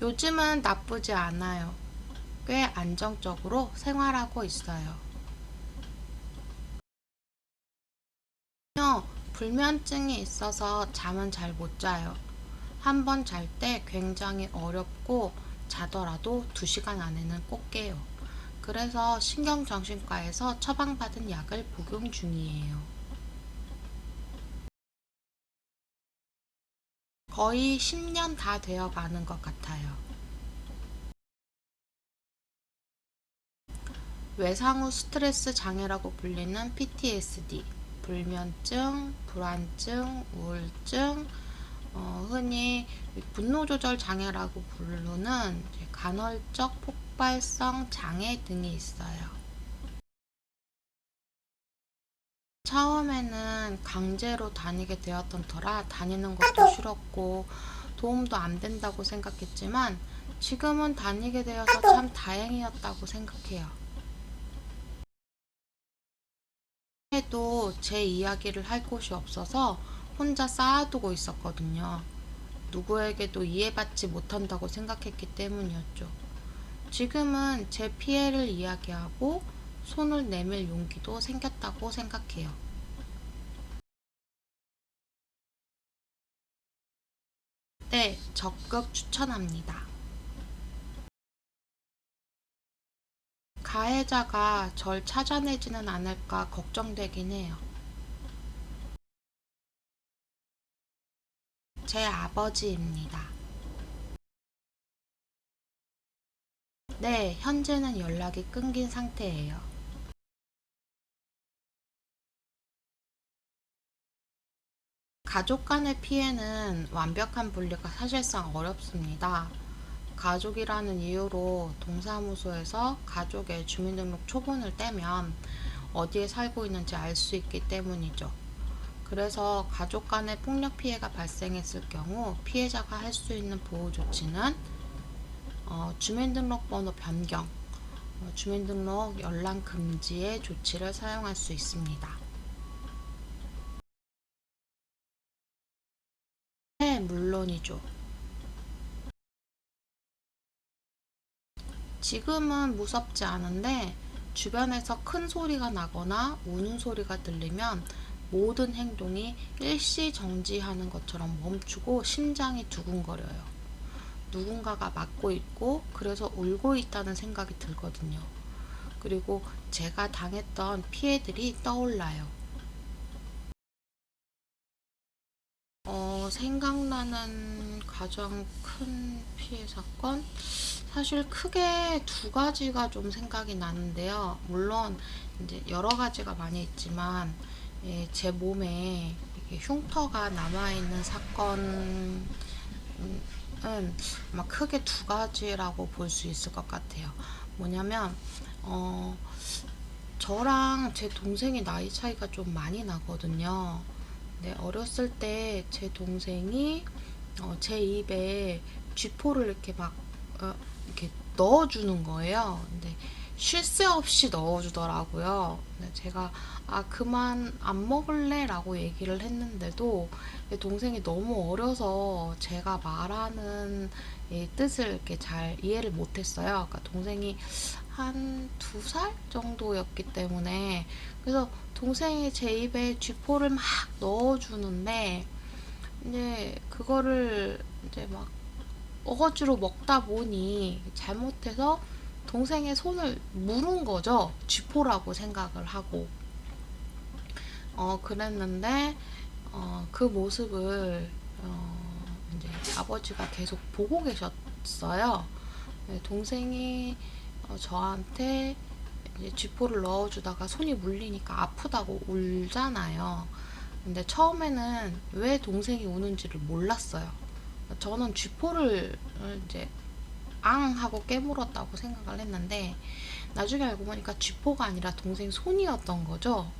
요즘은 나쁘지 않아요. 꽤 안정적으로 생활하고 있어요. 불면증이 있어서 잠은 잘 못 자요. 한 번 잘 때 굉장히 어렵고 자더라도 2시간 안에는 꼭 깨요. 그래서 신경정신과에서 처방받은 약을 복용 중이에요. 거의 10년 다 되어 가는 것 같아요. 외상 후 스트레스 장애라고 불리는 PTSD, 불면증, 불안증, 우울증, 흔히 분노 조절 장애라고 부르는 간헐적 폭발성 장애 등이 있어요. 처음에는 강제로 다니게 되었던 터라 다니는 것도 싫었고 도움도 안 된다고 생각했지만 지금은 다니게 되어서 참 다행이었다고 생각해요. 해도 제 이야기를 할 곳이 없어서 혼자 쌓아두고 있었거든요. 누구에게도 이해받지 못한다고 생각했기 때문이었죠. 지금은 제 피해를 이야기하고 손을 내밀 용기도 생겼다고 생각해요. 네, 적극 추천합니다. 가해자가 절 찾아내지는 않을까 걱정되긴 해요. 제 아버지입니다. 네, 현재는 연락이 끊긴 상태예요. 가족 간의 피해는 완벽한 분리가 사실상 어렵습니다. 가족이라는 이유로 동사무소에서 가족의 주민등록 초본을 떼면 어디에 살고 있는지 알 수 있기 때문이죠. 그래서 가족 간의 폭력 피해가 발생했을 경우 피해자가 할 수 있는 보호 조치는 주민등록번호 변경, 주민등록 열람 금지의 조치를 사용할 수 있습니다. 네, 물론이죠. 지금은 무섭지 않은데 주변에서 큰 소리가 나거나 우는 소리가 들리면 모든 행동이 일시 정지하는 것처럼 멈추고 심장이 두근거려요. 누군가가 막고 있고 그래서 울고 있다는 생각이 들거든요. 그리고 제가 당했던 피해들이 떠올라요. 생각나는 가장 큰 피해 사건? 사실 크게 2가지가 좀 생각이 나는데요. 물론 이제 여러 가지가 많이 있지만 제 몸에 흉터가 남아있는 사건은 아마 크게 2가지라고 볼 수 있을 것 같아요. 뭐냐면 저랑 제 동생이 나이 차이가 좀 많이 나거든요. 네, 어렸을 때 제 동생이 제 입에 쥐포를 이렇게 막 이렇게 넣어주는 거예요. 근데 쉴 새 없이 넣어주더라고요. 근데 제가 그만 안 먹을래? 라고 얘기를 했는데도 동생이 너무 어려서 제가 말하는 이 뜻을 이렇게 잘 이해를 못했어요. 그러니까 동생이 한 2살 정도였기 때문에 그래서 동생이 제 입에 쥐포를 막 넣어주는데 이제 그거를 이제 막 어거지로 먹다 보니 잘못해서 동생의 손을 물은 거죠. 쥐포라고 생각을 하고 그랬는데 그 모습을 이제 아버지가 계속 보고 계셨어요. 네, 동생이 저한테 이제 쥐포를 넣어주다가 손이 물리니까 아프다고 울잖아요. 근데 처음에는 왜 동생이 우는지를 몰랐어요. 저는 쥐포를 이제 앙 하고 깨물었다고 생각을 했는데 나중에 알고 보니까 쥐포가 아니라 동생 손이었던 거죠.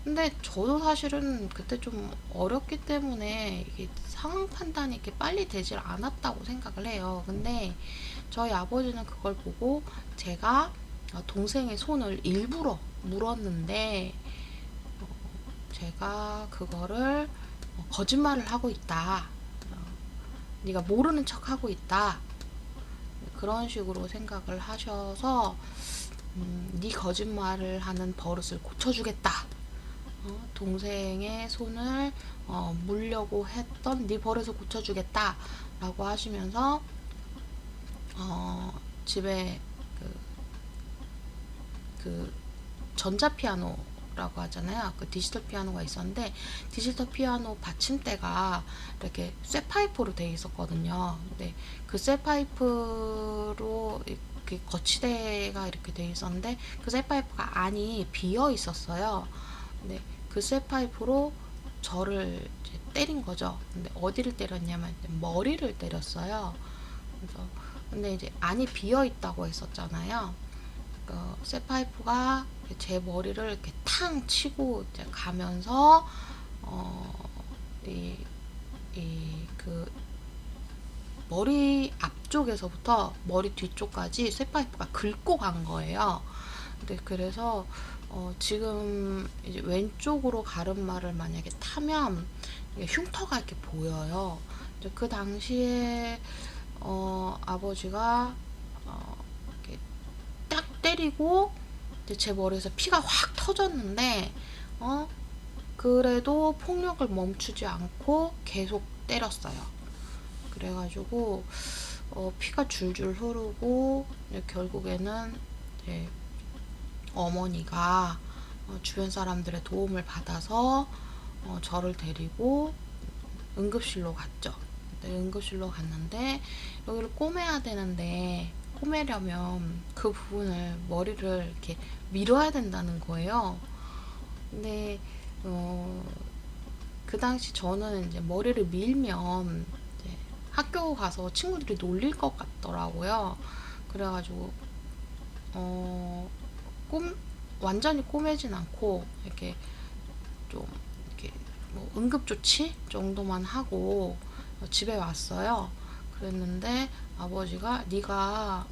근데 저도 사실은 그때 좀 어렸기 때문에 이게 상황 판단이 이렇게 빨리 되질 않았다고 생각을 해요. 근데 저희 아버지는 그걸 보고 제가 동생의 손을 일부러 물었는데 제가 그거를 거짓말을 하고 있다. 네가 모르는 척 하고 있다. 그런 식으로 생각을 하셔서 네 거짓말을 하는 버릇을 고쳐주겠다. 동생의 손을 물려고 했던 네 버릇을 고쳐주겠다 라고 하시면서 집에 그, 그 전자피아노라고 하잖아요. 그 디지털 피아노가 있었는데 디지털 피아노 받침대가 이렇게 쇠파이프로 되어 있었거든요. 근데 그 쇠파이프로 이렇게 거치대가 이렇게 되어 있었는데 그 쇠파이프가 안이 비어 있었어요. 근데 그 쇠파이프로 저를 이제 때린 거죠. 근데 어디를 때렸냐면 머리를 때렸어요. 그래서 근데 이제 안이 비어 있다고 했었잖아요. 그 쇠파이프가 제 머리를 이렇게 탕 치고 이제 가면서 그 머리 앞쪽에서부터 머리 뒤쪽까지 쇠파이프가 긁고 간 거예요. 근데 그래서 지금 이제 왼쪽으로 가르마를 만약에 타면 흉터가 이렇게 보여요. 이제 그 당시에 아버지가 이렇게 딱 때리고 제 머리에서 피가 확 터졌는데 그래도 폭력을 멈추지 않고 계속 때렸어요. 그래가지고 피가 줄줄 흐르고 결국에는 이제 어머니가 주변 사람들의 도움을 받아서 저를 데리고 응급실로 갔죠. 응급실로 갔는데 여기를 꼬매야 되는데 꼬매려면 그 부분을 머리를 이렇게 밀어야 된다는 거예요. 근데 그 당시 저는 이제 머리를 밀면 이제 학교 가서 친구들이 놀릴 것 같더라고요. 그래가지고 완전히 꼬매진 않고 이렇게 좀 이렇게 뭐 응급조치 정도만 하고 집에 왔어요. 그랬는데 아버지가 네가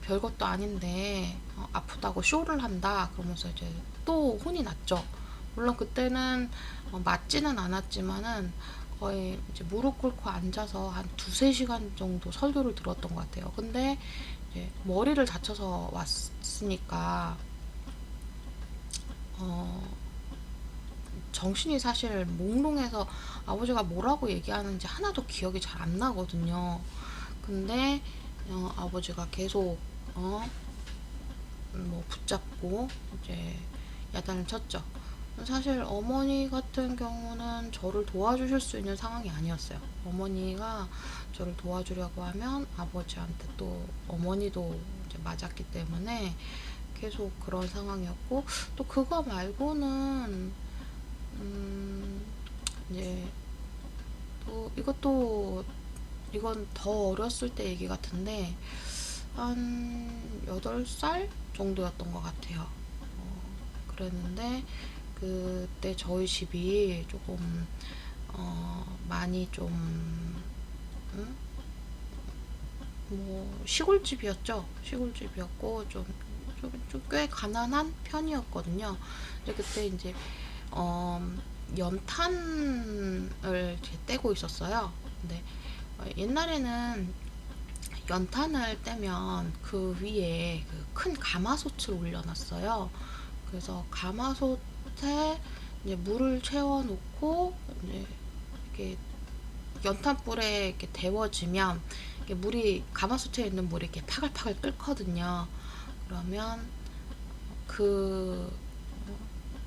별것도 아닌데 아프다고 쇼를 한다 그러면서 이제 또 혼이 났죠. 물론 그때는 맞지는 않았지만은 거의 이제 무릎 꿇고 앉아서 한 두세 시간 정도 설교를 들었던 것 같아요. 근데 이제 머리를 다쳐서 왔으니까 정신이 사실 몽롱해서 아버지가 뭐라고 얘기하는지 하나도 기억이 잘 안 나거든요. 근데 아버지가 계속 뭐 붙잡고 이제 야단을 쳤죠. 사실 어머니 같은 경우는 저를 도와주실 수 있는 상황이 아니었어요. 어머니가 저를 도와주려고 하면 아버지한테 또 어머니도 이제 맞았기 때문에 계속 그런 상황이었고 또 그거 말고는 이제 또 이건 더 어렸을 때 얘기 같은데 한 8살 정도였던 것 같아요. 그랬는데 그때 저희 집이 조금 많이 좀 뭐 시골집이었죠. 시골집이었고 좀 꽤 가난한 편이었거든요. 근데 그때 이제 연탄을 떼고 있었어요. 근데 옛날에는 연탄을 떼면 그 위에 그 큰 가마솥을 올려놨어요. 그래서 가마솥에 이제 물을 채워놓고 이제 이렇게 연탄불에 이렇게 데워지면 이렇게 물이 가마솥에 있는 물이 이렇게 파글파글 끓거든요. 그러면 그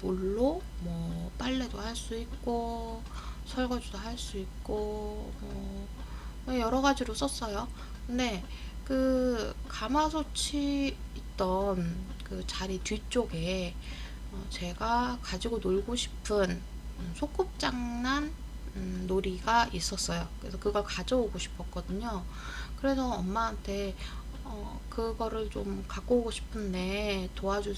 물로 뭐 빨래도 할 수 있고 설거지도 할 수 있고 뭐 여러 가지로 썼어요. 근데 그 가마솥이 있던 그 자리 뒤쪽에 제가 가지고 놀고 싶은 소꿉장난 놀이가 있었어요. 그래서 그걸 가져오고 싶었거든요. 그래서 엄마한테 그거를 좀 갖고 오고 싶은데 도와줄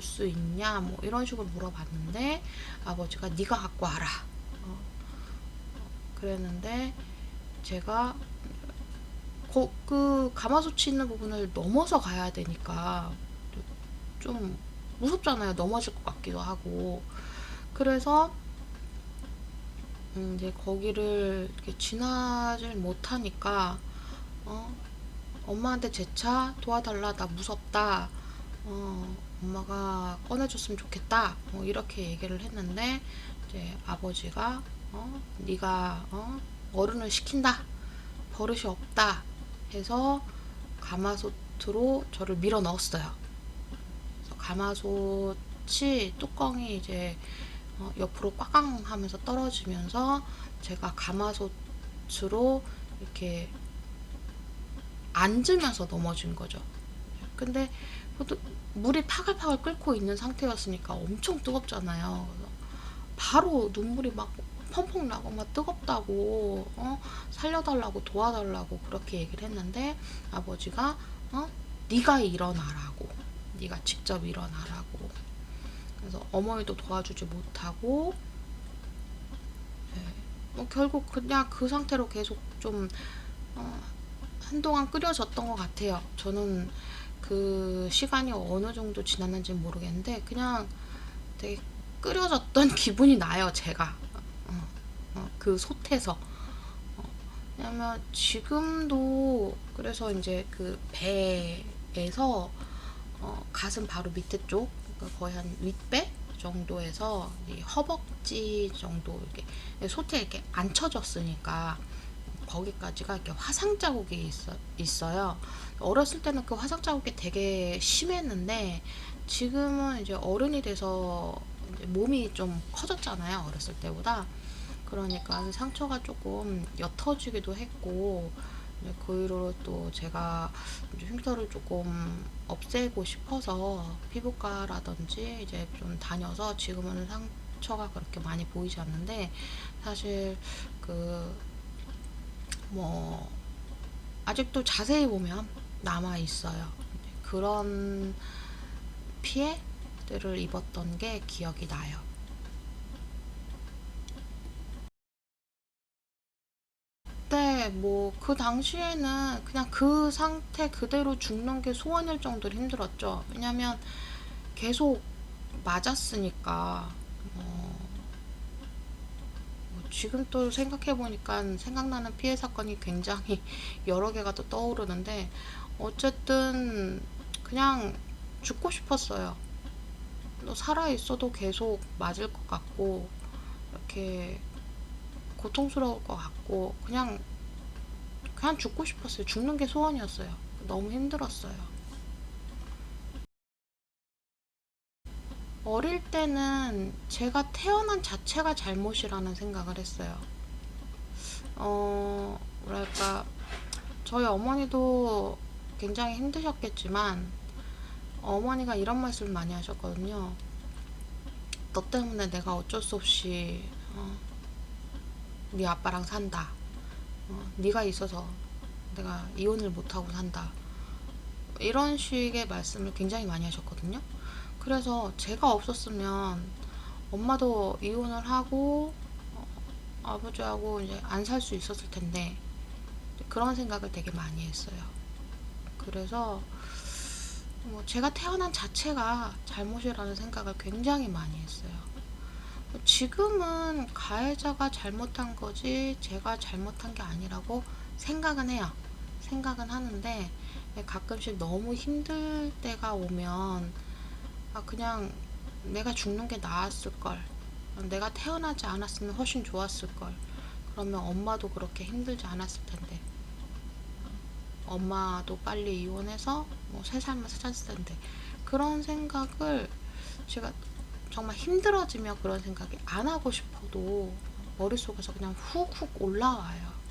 수 있냐 뭐 이런 식으로 물어봤는데 아버지가 네가 갖고 와라 그랬는데 제가 그 가마솥이 있는 부분을 넘어서 가야 되니까 좀 무섭잖아요. 넘어질 것 같기도 하고. 그래서 이제 거기를 이렇게 지나질 못하니까 어, 엄마한테 재차 도와달라, 나 무섭다, 엄마가 꺼내줬으면 좋겠다, 이렇게 얘기를 했는데 이제 아버지가 네가 어른을 시킨다, 버릇이 없다 해서 가마솥으로 저를 밀어 넣었어요. 그래서 가마솥이 뚜껑이 이제 옆으로 꽝 하면서 떨어지면서 제가 가마솥으로 이렇게 앉으면서 넘어진 거죠. 근데 물이 파글파글 끓고 있는 상태였으니까 엄청 뜨겁잖아요. 그래서 바로 눈물이 막 펑펑 나고 막 뜨겁다고 살려달라고 도와달라고 그렇게 얘기를 했는데 아버지가 네가 일어나라고, 네가 직접 일어나라고. 그래서 어머니도 도와주지 못하고 결국 그냥 그 상태로 계속 좀 한동안 끓여졌던 것 같아요. 저는 그 시간이 어느 정도 지났는지 모르겠는데 그냥 되게 끓여졌던 기분이 나요, 제가. 그 솥에서. 왜냐면 지금도 그래서 이제 그 배에서 가슴 바로 밑에 쪽, 그러니까 거의 한 윗배 정도에서 이 허벅지 정도 이렇게 솥에 이렇게 앉혀졌으니까 거기까지가 이렇게 화상 자국이 있어요. 어렸을 때는 그 화상 자국이 되게 심했는데 지금은 이제 어른이 돼서 이제 몸이 좀 커졌잖아요, 어렸을 때보다. 그러니까 상처가 조금 옅어지기도 했고 그 이후로 또 제가 흉터를 조금 없애고 싶어서 피부과라든지 이제 좀 다녀서 지금은 상처가 그렇게 많이 보이지 않는데 사실 그 뭐 아직도 자세히 보면 남아 있어요. 그런 피해들을 입었던 게 기억이 나요. 그때 뭐 그 당시에는 그냥 그 상태 그대로 죽는 게 소원일 정도로 힘들었죠. 왜냐면 계속 맞았으니까. 지금 또 생각해보니까 생각나는 피해 사건이 굉장히 여러 개가 또 떠오르는데 어쨌든 그냥 죽고 싶었어요. 또 살아있어도 계속 맞을 것 같고 이렇게 고통스러울 것 같고 그냥 죽고 싶었어요. 죽는 게 소원이었어요. 너무 힘들었어요. 어릴 때는 제가 태어난 자체가 잘못이라는 생각을 했어요. 뭐랄까, 저희 어머니도 굉장히 힘드셨겠지만, 어머니가 이런 말씀을 많이 하셨거든요. 너 때문에 내가 어쩔 수 없이, 네 아빠랑 산다. 네가 있어서 내가 이혼을 못하고 산다. 이런 식의 말씀을 굉장히 많이 하셨거든요. 그래서 제가 없었으면 엄마도 이혼을 하고 아버지하고 이제 안 살 수 있었을 텐데 그런 생각을 되게 많이 했어요. 그래서 뭐 제가 태어난 자체가 잘못이라는 생각을 굉장히 많이 했어요. 지금은 가해자가 잘못한 거지 제가 잘못한 게 아니라고 생각은 해요. 생각은 하는데 가끔씩 너무 힘들 때가 오면 그냥 내가 죽는 게 나았을 걸. 내가 태어나지 않았으면 훨씬 좋았을 걸. 그러면 엄마도 그렇게 힘들지 않았을 텐데. 엄마도 빨리 이혼해서 뭐 새 삶을 살았을 텐데. 그런 생각을 제가 정말 힘들어지며 그런 생각이 안 하고 싶어도 머릿속에서 그냥 훅훅 올라와요.